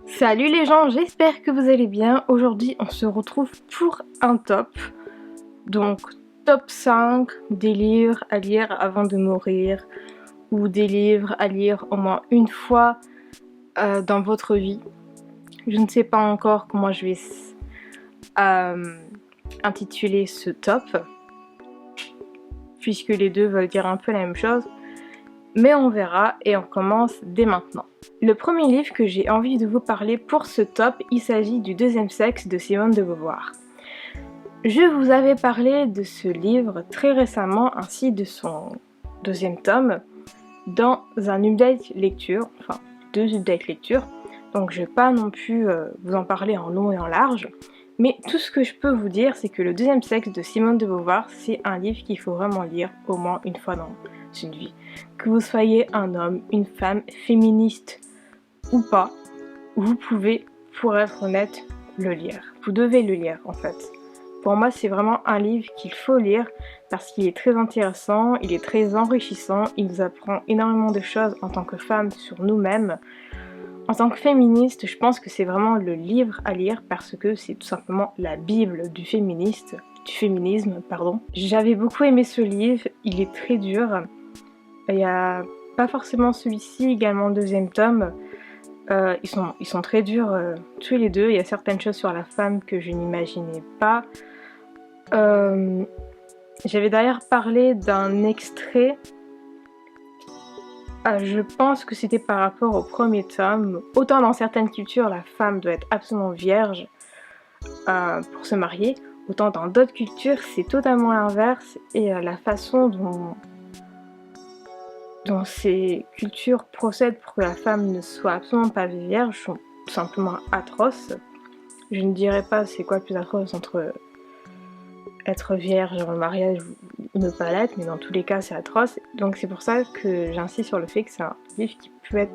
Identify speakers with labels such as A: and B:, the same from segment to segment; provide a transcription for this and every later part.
A: Salut les gens, j'espère que vous allez bien. Aujourd'hui, on se retrouve pour un top. Donc, top 5 des livres à lire avant de mourir ou des livres à lire au moins une fois dans votre vie. Je ne sais pas encore comment je vais euh, intituler ce top, puisque les deux veulent dire un peu la même chose. Mais on verra et on commence dès maintenant. Le premier livre que j'ai envie de vous parler pour ce top, il s'agit du Deuxième sexe de Simone de Beauvoir. Je vous avais parlé de ce livre très récemment ainsi de son deuxième tome dans un update lecture, enfin 2 updates lecture, donc je vais pas non plus vous en parler en long et en large, mais tout ce que je peux vous dire c'est que le Deuxième sexe de Simone de Beauvoir c'est un livre qu'il faut vraiment lire au moins une fois dans une vie. Que vous soyez un homme, une femme, féministe ou pas, vous pouvez, pour être honnête, le lire. Vous devez le lire en fait. Pour moi, c'est vraiment un livre qu'il faut lire parce qu'il est très intéressant, il est très enrichissant, il nous apprend énormément de choses en tant que femme sur nous-mêmes. En tant que féministe, je pense que c'est vraiment le livre à lire parce que c'est tout simplement la Bible du féminisme, pardon. J'avais beaucoup aimé ce livre, il est très dur. Il n'y a pas forcément celui-ci, également le deuxième tome. Ils sont très durs tous les deux. Il y a certaines choses sur la femme que je n'imaginais pas. J'avais d'ailleurs parlé d'un extrait. Je pense que c'était par rapport au premier tome. Autant dans certaines cultures, la femme doit être absolument vierge pour se marier. Autant dans d'autres cultures, c'est totalement l'inverse. Et la façon dont ces cultures procèdent pour que la femme ne soit absolument pas vierge sont tout simplement atroces. Je ne dirais pas c'est quoi le plus atroce entre être vierge dans le mariage ou ne pas l'être, mais dans tous les cas c'est atroce. Donc c'est pour ça que j'insiste sur le fait que c'est un livre qui peut être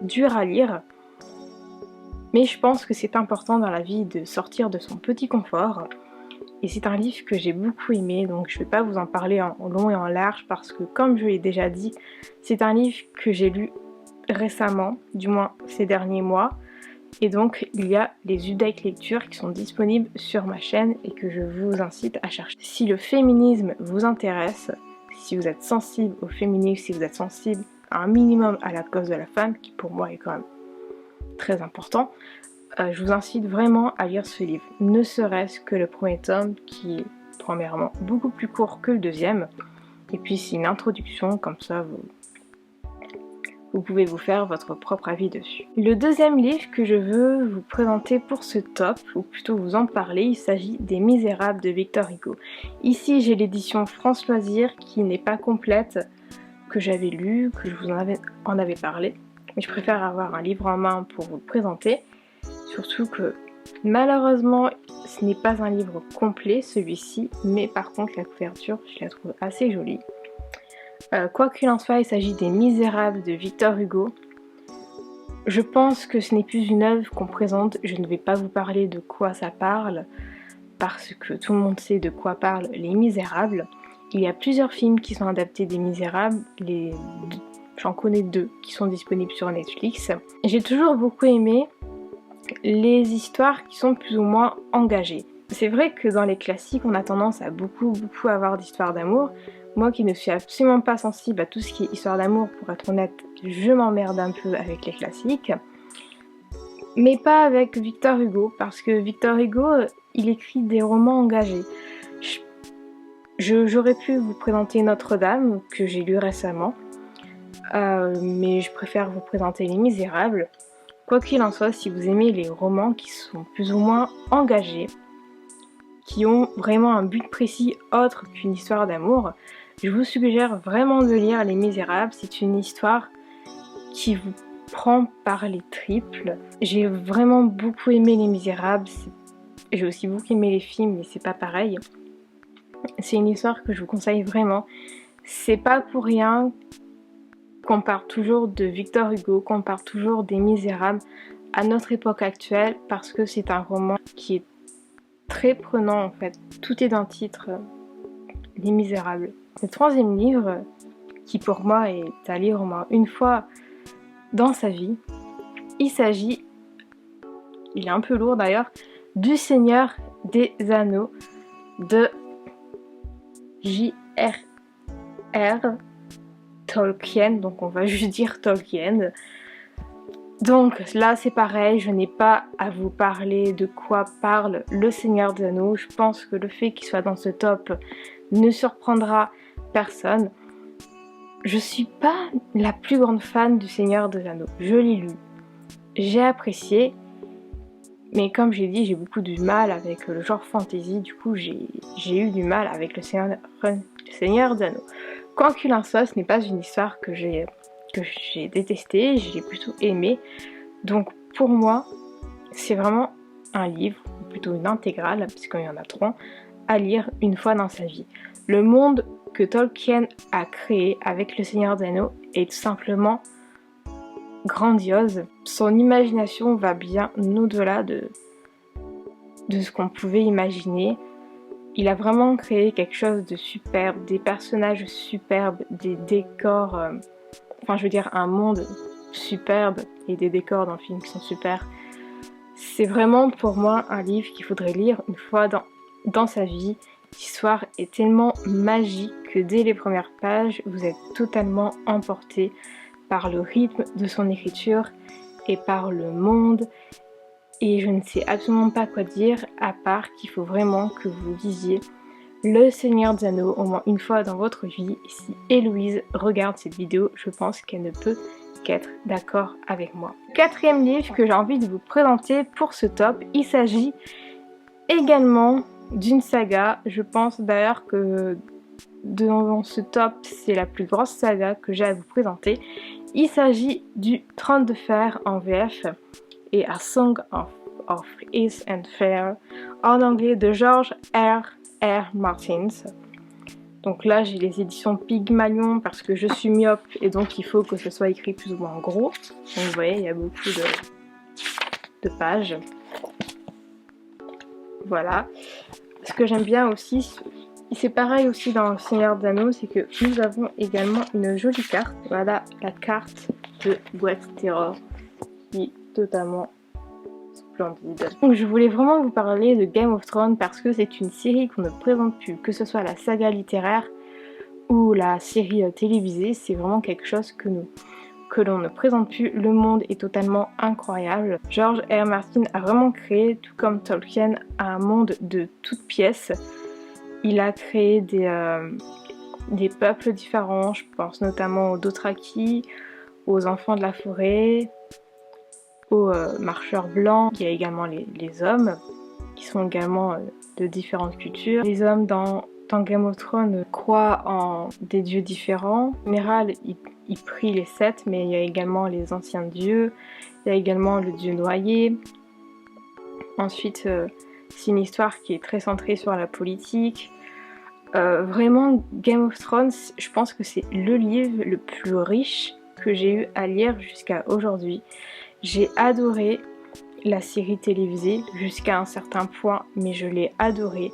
A: dur à lire. Mais je pense que c'est important dans la vie de sortir de son petit confort. Et c'est un livre que j'ai beaucoup aimé, donc je ne vais pas vous en parler en long et en large parce que comme je l'ai déjà dit, c'est un livre que j'ai lu récemment, du moins ces derniers mois. Et donc il y a les updates lectures qui sont disponibles sur ma chaîne et que je vous incite à chercher. Si le féminisme vous intéresse, si vous êtes sensible au féminisme, si vous êtes sensible à un minimum à la cause de la femme, qui pour moi est quand même très important, je vous incite vraiment à lire ce livre. Ne serait-ce que le premier tome qui est premièrement beaucoup plus court que le deuxième. Et puis c'est une introduction, comme ça vous pouvez vous faire votre propre avis dessus. Le deuxième livre que je veux vous présenter pour ce top, ou plutôt vous en parler, il s'agit des Misérables de Victor Hugo. Ici j'ai l'édition France Loisirs qui n'est pas complète, que j'avais lu, que je vous en avais parlé. Mais je préfère avoir un livre en main pour vous le présenter. Surtout que malheureusement ce n'est pas un livre complet celui-ci, mais par contre la couverture je la trouve assez jolie. Quoi qu'il en soit, il s'agit des Misérables de Victor Hugo. Je pense que ce n'est plus une œuvre qu'on présente, je ne vais pas vous parler de quoi ça parle, parce que tout le monde sait de quoi parlent les Misérables. Il y a plusieurs films qui sont adaptés des Misérables, j'en connais 2 qui sont disponibles sur Netflix. J'ai toujours beaucoup aimé les histoires qui sont plus ou moins engagées. C'est vrai que dans les classiques, on a tendance à beaucoup avoir d'histoires d'amour. Moi qui ne suis absolument pas sensible à tout ce qui est histoire d'amour, pour être honnête, je m'emmerde un peu avec les classiques. Mais pas avec Victor Hugo, parce que Victor Hugo, il écrit des romans engagés. J'aurais pu vous présenter Notre-Dame, que j'ai lu récemment, mais je préfère vous présenter Les Misérables. Quoi qu'il en soit, si vous aimez les romans qui sont plus ou moins engagés, qui ont vraiment un but précis autre qu'une histoire d'amour, je vous suggère vraiment de lire Les Misérables. C'est une histoire qui vous prend par les tripes. J'ai vraiment beaucoup aimé Les Misérables. J'ai aussi beaucoup aimé les films, mais c'est pas pareil. C'est une histoire que je vous conseille vraiment. C'est pas pour rien qu'on parle toujours de Victor Hugo, qu'on parle toujours des Misérables à notre époque actuelle, parce que c'est un roman qui est très prenant en fait. Tout est dans le titre, Les Misérables. Le troisième livre, qui pour moi est à lire au moins une fois dans sa vie, il s'agit il est un peu lourd d'ailleurs, du Seigneur des Anneaux de J.R.R. Tolkien, donc on va juste dire Tolkien. Donc là c'est pareil, je n'ai pas à vous parler de quoi parle le Seigneur des Anneaux. Je pense que le fait qu'il soit dans ce top ne surprendra personne. Je suis pas la plus grande fan du Seigneur des Anneaux. Je l'ai lu, j'ai apprécié, mais comme j'ai dit, j'ai beaucoup de mal avec le genre fantasy. Du coup, j'ai eu du mal avec le Seigneur des Anneaux. Quoi qu'il en soit, ce n'est pas une histoire que j'ai détestée, j'ai plutôt aimé. Donc pour moi, c'est vraiment un livre, ou plutôt une intégrale, puisqu'il y en a 3, à lire une fois dans sa vie. Le monde que Tolkien a créé avec le Seigneur des Anneaux est tout simplement grandiose. Son imagination va bien au-delà de ce qu'on pouvait imaginer. Il a vraiment créé quelque chose de superbe, des personnages superbes, des décors, enfin je veux dire un monde superbe et des décors dans le film qui sont super. C'est vraiment pour moi un livre qu'il faudrait lire une fois dans sa vie. L'histoire est tellement magique que dès les premières pages, vous êtes totalement emporté par le rythme de son écriture et par le monde. Et je ne sais absolument pas quoi dire à part qu'il faut vraiment que vous lisiez Le Seigneur des Anneaux au moins une fois dans votre vie. Et si Héloïse regarde cette vidéo, je pense qu'elle ne peut qu'être d'accord avec moi. Quatrième livre que j'ai envie de vous présenter pour ce top, il s'agit également d'une saga. Je pense d'ailleurs que dans ce top, c'est la plus grosse saga que j'ai à vous présenter. Il s'agit du Trône de Fer en VF et A Song of Ice and Fire en anglais de George R.R. Martin. Donc là j'ai les éditions Pygmalion parce que je suis myope et donc il faut que ce soit écrit plus ou moins en gros. Donc vous voyez il y a beaucoup de pages. Voilà. Ce que j'aime bien aussi, c'est pareil aussi dans le Seigneur des Anneaux, c'est que nous avons également une jolie carte. Voilà la carte de Westeros qui est totalement splendide. Donc je voulais vraiment vous parler de Game of Thrones parce que c'est une série qu'on ne présente plus, que ce soit la saga littéraire ou la série télévisée, c'est vraiment quelque chose que l'on ne présente plus. Le monde est totalement incroyable. George R. Martin a vraiment créé, tout comme Tolkien, un monde de toutes pièces. Il a créé des peuples différents, je pense notamment aux Dothraki, aux enfants de la forêt, aux marcheurs blancs. Il y a également les hommes, qui sont également de différentes cultures. Les hommes dans Game of Thrones croient en des dieux différents. En général, ils prient les 7, mais il y a également les anciens dieux. Il y a également le dieu noyé. Ensuite, c'est une histoire qui est très centrée sur la politique. Vraiment, Game of Thrones, je pense que c'est le livre le plus riche que j'ai eu à lire jusqu'à aujourd'hui. J'ai adoré la série télévisée jusqu'à un certain point, mais je l'ai adorée.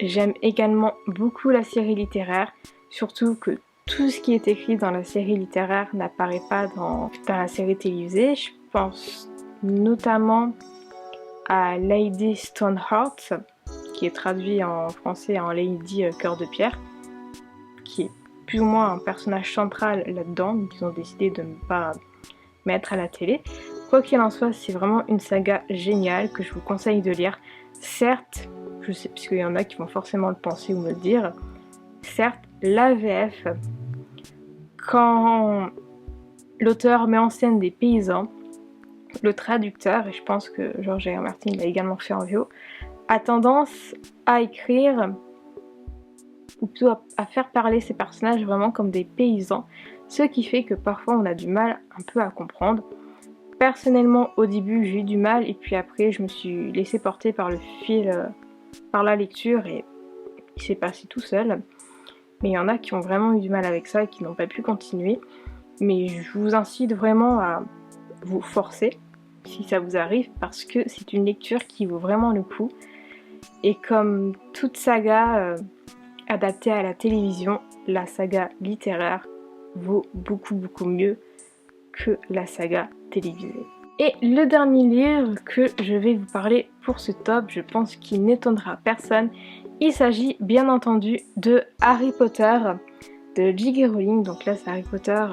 A: J'aime également beaucoup la série littéraire, surtout que tout ce qui est écrit dans la série littéraire n'apparaît pas dans la série télévisée. Je pense notamment à Lady Stoneheart, qui est traduit en français en Lady Cœur de Pierre, qui est plus ou moins un personnage central là-dedans, qu'ils ont décidé de ne pas mettre à la télé. Quoi qu'il en soit, c'est vraiment une saga géniale que je vous conseille de lire. Certes, je sais, puisqu'il y en a qui vont forcément le penser ou me le dire, certes, l'AVF, quand l'auteur met en scène des paysans, le traducteur, et je pense que George R. Martin l'a également fait en VO, a tendance à écrire, ou plutôt à faire parler ces personnages vraiment comme des paysans, ce qui fait que parfois on a du mal un peu à comprendre. Personnellement, au début, j'ai eu du mal et puis après, je me suis laissée porter par le fil, par la lecture et il s'est passé tout seul. Mais il y en a qui ont vraiment eu du mal avec ça et qui n'ont pas pu continuer. Mais je vous incite vraiment à vous forcer si ça vous arrive parce que c'est une lecture qui vaut vraiment le coup. Et comme toute saga adaptée à la télévision, la saga littéraire vaut beaucoup mieux que la saga télévisée. Et le dernier livre que je vais vous parler pour ce top, je pense qu'il n'étonnera personne. Il s'agit bien entendu de Harry Potter de J.K. Rowling. Donc là c'est Harry Potter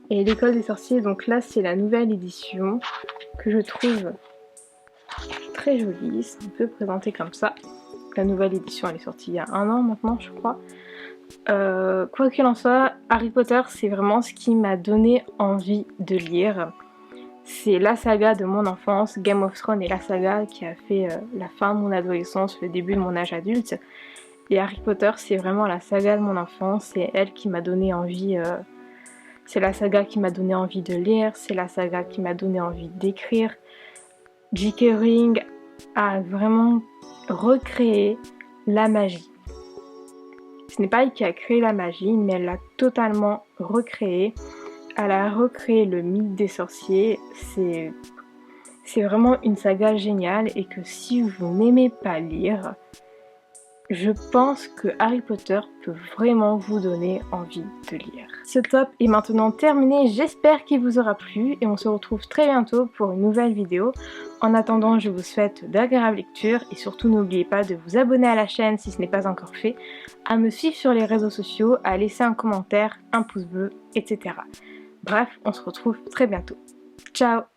A: et l'école des sorciers. Donc là c'est la nouvelle édition que je trouve très jolie. C'est un peu présenté comme ça. La nouvelle édition elle est sortie il y a 1 an maintenant je crois. Quoi qu'il en soit, Harry Potter c'est vraiment ce qui m'a donné envie de lire. C'est la saga de mon enfance. Game of Thrones est la saga qui a fait la fin de mon adolescence, le début de mon âge adulte. Et Harry Potter, c'est vraiment la saga de mon enfance. C'est elle qui m'a donné envie. C'est la saga qui m'a donné envie de lire. C'est la saga qui m'a donné envie d'écrire. J.K. Rowling a vraiment recréé la magie. Ce n'est pas elle qui a créé la magie, mais elle l'a totalement recréée. Elle a recréé le mythe des sorciers. C'est vraiment une saga géniale et que si vous n'aimez pas lire, je pense que Harry Potter peut vraiment vous donner envie de lire. Ce top est maintenant terminé, j'espère qu'il vous aura plu et on se retrouve très bientôt pour une nouvelle vidéo. En attendant, je vous souhaite d'agréables lectures et surtout n'oubliez pas de vous abonner à la chaîne si ce n'est pas encore fait, à me suivre sur les réseaux sociaux, à laisser un commentaire, un pouce bleu, etc. Bref, on se retrouve très bientôt. Ciao!